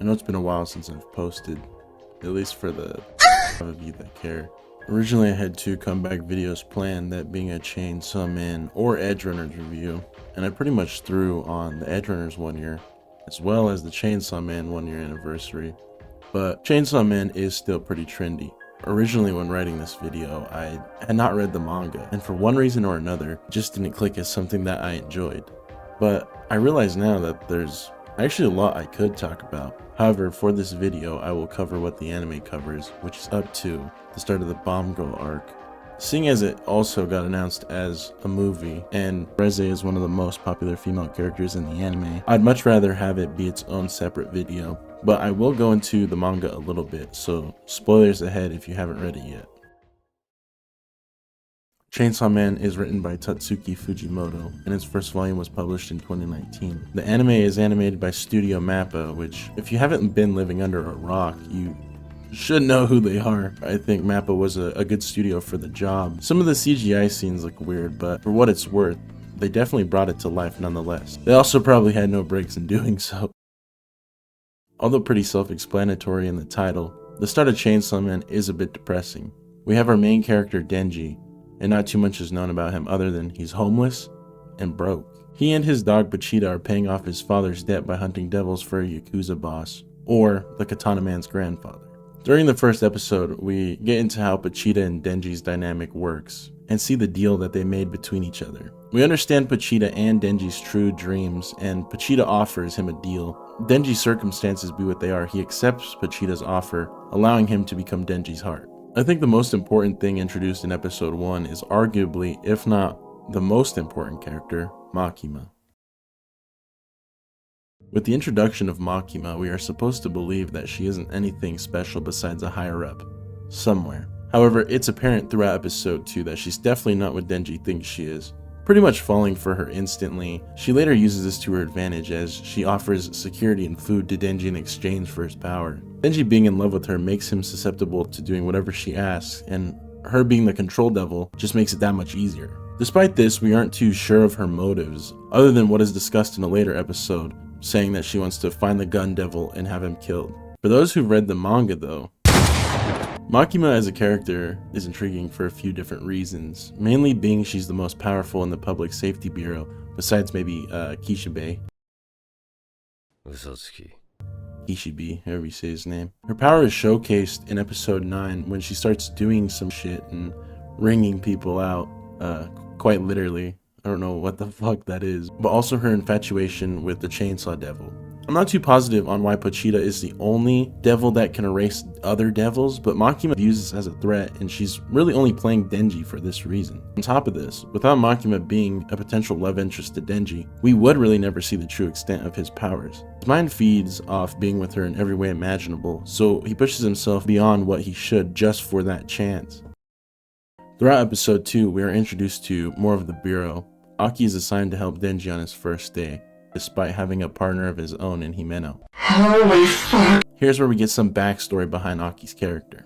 I know it's been a while since I've posted, at least for the of you that care. Originally I had 2 comeback videos planned, that being a Chainsaw Man or Edge Runners review, and I pretty much threw on the Edge Runners 1 year, as well as the Chainsaw Man 1 year anniversary. But Chainsaw Man is still pretty trendy. Originally when writing this video, I had not read the manga, and for one reason or another, it just didn't click as something that I enjoyed. But I realize now that there's actually a lot I could talk about. However, for this video, I will cover what the anime covers, which is up to the start of the Bomb Girl arc. Seeing as it also got announced as a movie, and Reze is one of the most popular female characters in the anime, I'd much rather have it be its own separate video. But I will go into the manga a little bit, so spoilers ahead if you haven't read it yet. Chainsaw Man is written by Tatsuki Fujimoto, and its first volume was published in 2019. The anime is animated by Studio Mappa, which, if you haven't been living under a rock, you should know who they are. I think Mappa was a good studio for the job. Some of the CGI scenes look weird, but for what it's worth, they definitely brought it to life nonetheless. They also probably had no breaks in doing so. Although pretty self-explanatory in the title, the start of Chainsaw Man is a bit depressing. We have our main character Denji, and not too much is known about him other than he's homeless and broke. He and his dog Pochita are paying off his father's debt by hunting devils for a Yakuza boss, or the Katana Man's grandfather. During the first episode, we get into how Pochita and Denji's dynamic works, and see the deal that they made between each other. We understand Pochita and Denji's true dreams, and Pochita offers him a deal. Denji's circumstances be what they are, he accepts Pochita's offer, allowing him to become Denji's heart. I think the most important thing introduced in episode 1 is arguably, if not the most important character, Makima. With the introduction of Makima, we are supposed to believe that she isn't anything special besides a higher-up, somewhere. However, it's apparent throughout episode 2 that she's definitely not what Denji thinks she is, pretty much falling for her instantly. She later uses this to her advantage as she offers security and food to Denji in exchange for his power. Denji being in love with her makes him susceptible to doing whatever she asks, and her being the control devil just makes it that much easier. Despite this, we aren't too sure of her motives, other than what is discussed in a later episode, saying that she wants to find the gun devil and have him killed. For those who've read the manga though, Makima as a character is intriguing for a few different reasons, mainly being she's the most powerful in the Public Safety Bureau, besides maybe Kishibe. Kishibe, however you say his name. Her power is showcased in episode 9 when she starts doing some shit and wringing people out, quite literally. I don't know what the fuck that is, but also her infatuation with the Chainsaw Devil. I'm not too positive on why Pochita is the only devil that can erase other devils, but Makima views this as a threat, and she's really only playing Denji for this reason. On top of this, without Makima being a potential love interest to Denji, we would really never see the true extent of his powers. His mind feeds off being with her in every way imaginable, so he pushes himself beyond what he should just for that chance. Throughout episode 2, we are introduced to more of the Bureau. Aki is assigned to help Denji on his first day, despite having a partner of his own in Himeno. Holy fuck! Here's where we get some backstory behind Aki's character.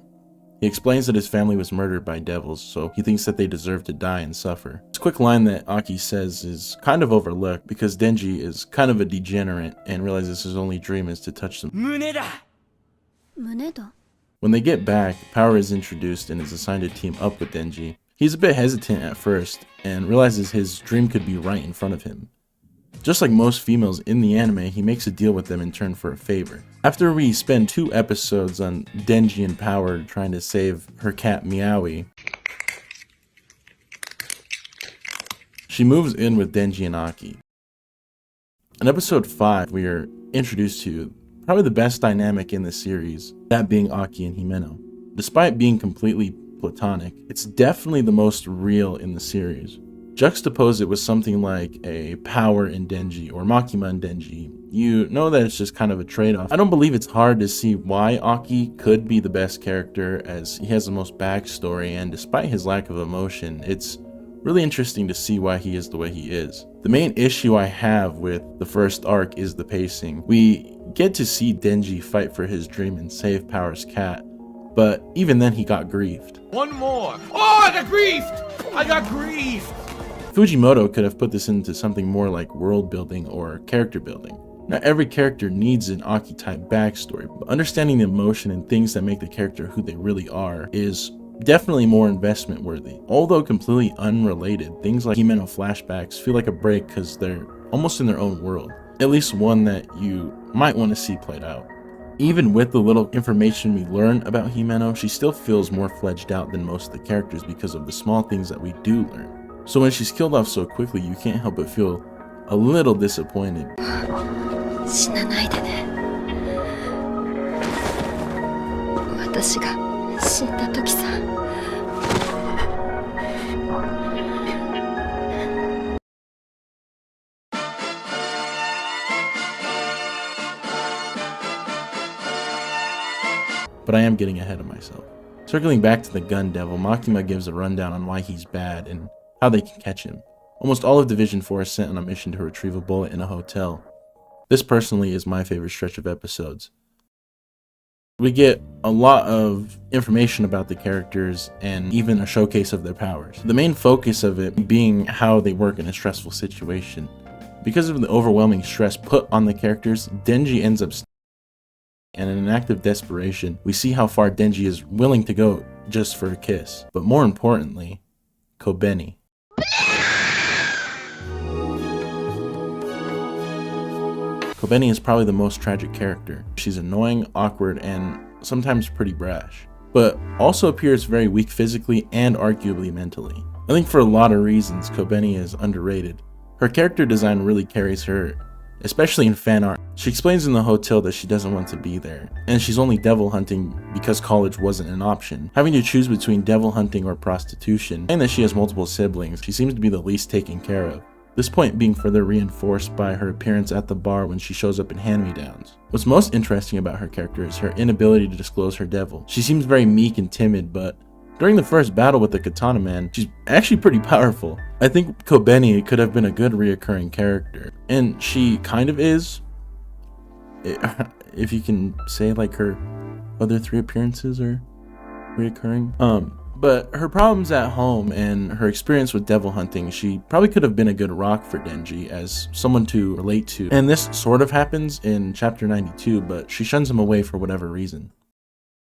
He explains that his family was murdered by devils, so he thinks that they deserve to die and suffer. This quick line that Aki says is kind of overlooked because Denji is kind of a degenerate and realizes his only dream is to touch them. When they get back, Power is introduced and is assigned to team up with Denji. He's a bit hesitant at first and realizes his dream could be right in front of him. Just like most females in the anime, he makes a deal with them in turn for a favor. After we spend 2 episodes on Denji and Power trying to save her cat Meowie, she moves in with Denji and Aki. In episode 5, we are introduced to probably the best dynamic in the series, that being Aki and Himeno. Despite being completely platonic, it's definitely the most real in the series. Juxtapose it with something like a Power in Denji or Makima in Denji, you know that it's just kind of a trade-off. I don't believe it's hard to see why Aki could be the best character, as he has the most backstory, and despite his lack of emotion, it's really interesting to see why he is the way he is. The main issue I have with the first arc is the pacing. We get to see Denji fight for his dream and save Power's cat, but even then he got griefed. One more! Oh, I got griefed! I got griefed! Fujimoto could have put this into something more like world building or character building. Not every character needs an Aki-type backstory, but understanding the emotion and things that make the character who they really are is definitely more investment worthy. Although completely unrelated, things like Himeno flashbacks feel like a break because they're almost in their own world, at least one that you might want to see played out. Even with the little information we learn about Himeno, she still feels more fledged out than most of the characters because of the small things that we do learn. So when she's killed off so quickly, you can't help but feel a little disappointed. But I am getting ahead of myself. Circling back to the gun devil, Makima gives a rundown on why he's bad and how they can catch him. Almost all of Division 4 is sent on a mission to retrieve a bullet in a hotel. This personally is my favorite stretch of episodes. We get a lot of information about the characters and even a showcase of their powers. The main focus of it being how they work in a stressful situation. Because of the overwhelming stress put on the characters, Denji ends up and in an act of desperation, we see how far Denji is willing to go just for a kiss. But more importantly, Kobeni. Kobeni is probably the most tragic character. She's annoying, awkward, and sometimes pretty brash, but also appears very weak physically and arguably mentally. I think for a lot of reasons, Kobeni is underrated. Her character design really carries her, especially in fan art. She explains in the hotel that she doesn't want to be there, and she's only devil hunting because college wasn't an option. Having to choose between devil hunting or prostitution, and that she has multiple siblings, she seems to be the least taken care of. This point being further reinforced by her appearance at the bar when she shows up in hand-me-downs. What's most interesting about her character is her inability to disclose her devil. She seems very meek and timid, but during the first battle with the Katana Man, she's actually pretty powerful. I think Kobeni could have been a good reoccurring character, and she kind of is, if you can say like her other 3 appearances are reoccurring. But her problems at home and her experience with devil hunting, she probably could have been a good rock for Denji as someone to relate to. And this sort of happens in chapter 92, but she shuns him away for whatever reason.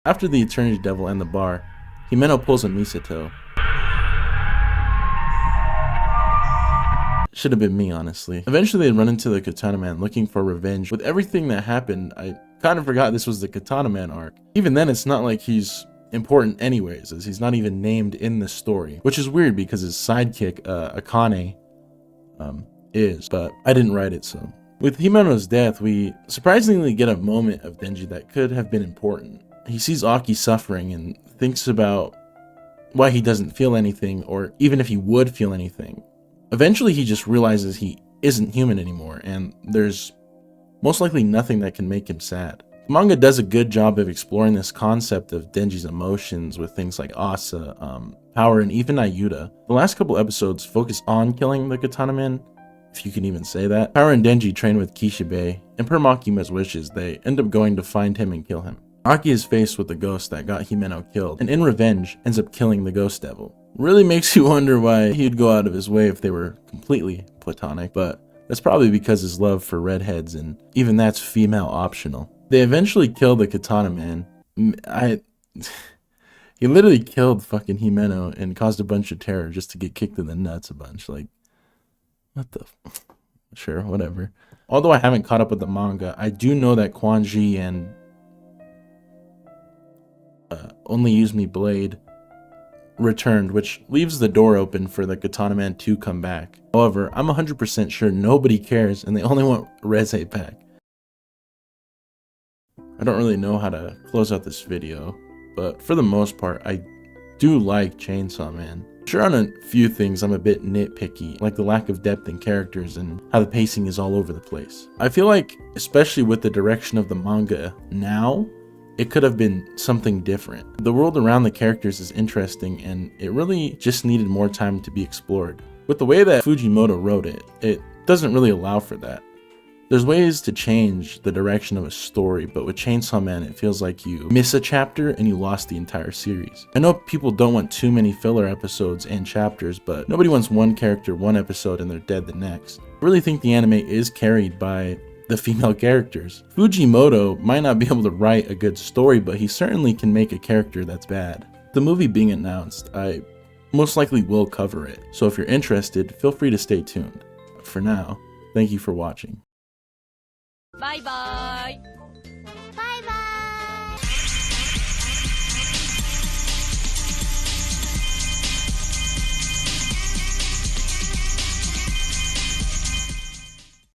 After the Eternity Devil and the bar, Himeno pulls a Misato. Should have been me, honestly. Eventually they run into the Katana Man looking for revenge. With everything that happened, I kind of forgot this was the Katana Man arc. Even then, it's not like he's important anyways, as he's not even named in the story, which is weird because his sidekick, Akane, is, but I didn't write it, so. With Himeno's death, we surprisingly get a moment of Denji that could have been important. He sees Aki suffering and thinks about why he doesn't feel anything, or even if he would feel anything. Eventually he just realizes he isn't human anymore, and there's most likely nothing that can make him sad. The manga does a good job of exploring this concept of Denji's emotions with things like Asa, Power, and even Ayuda. The last couple episodes focus on killing the Katana Man, if you can even say that. Power and Denji train with Kishibe, and per Makima's wishes, they end up going to find him and kill him. Aki is faced with the ghost that got Himeno killed, and in revenge, ends up killing the ghost devil. Really makes you wonder why he'd go out of his way if they were completely platonic, but that's probably because his love for redheads, and even that's female optional. They eventually kill the Katana Man. He literally killed fucking Himeno and caused a bunch of terror just to get kicked in the nuts a bunch. Like, what the sure, whatever. Although I haven't caught up with the manga, I do know that Quan Ji and Only Use Me Blade returned, which leaves the door open for the Katana Man to come back. However, I'm 100% sure nobody cares and they only want Reze back. I don't really know how to close out this video, but for the most part, I do like Chainsaw Man. Sure, on a few things I'm a bit nitpicky, like the lack of depth in characters and how the pacing is all over the place. I feel like, especially with the direction of the manga now, it could have been something different. The world around the characters is interesting and it really just needed more time to be explored. With the way that Fujimoto wrote it, it doesn't really allow for that. There's ways to change the direction of a story, but with Chainsaw Man, it feels like you miss a chapter and you lost the entire series. I know people don't want too many filler episodes and chapters, but nobody wants one character one episode and they're dead the next. I really think the anime is carried by the female characters. Fujimoto might not be able to write a good story, but he certainly can make a character that's bad. The movie being announced, I most likely will cover it, so if you're interested, feel free to stay tuned. For now, thank you for watching. Bye bye!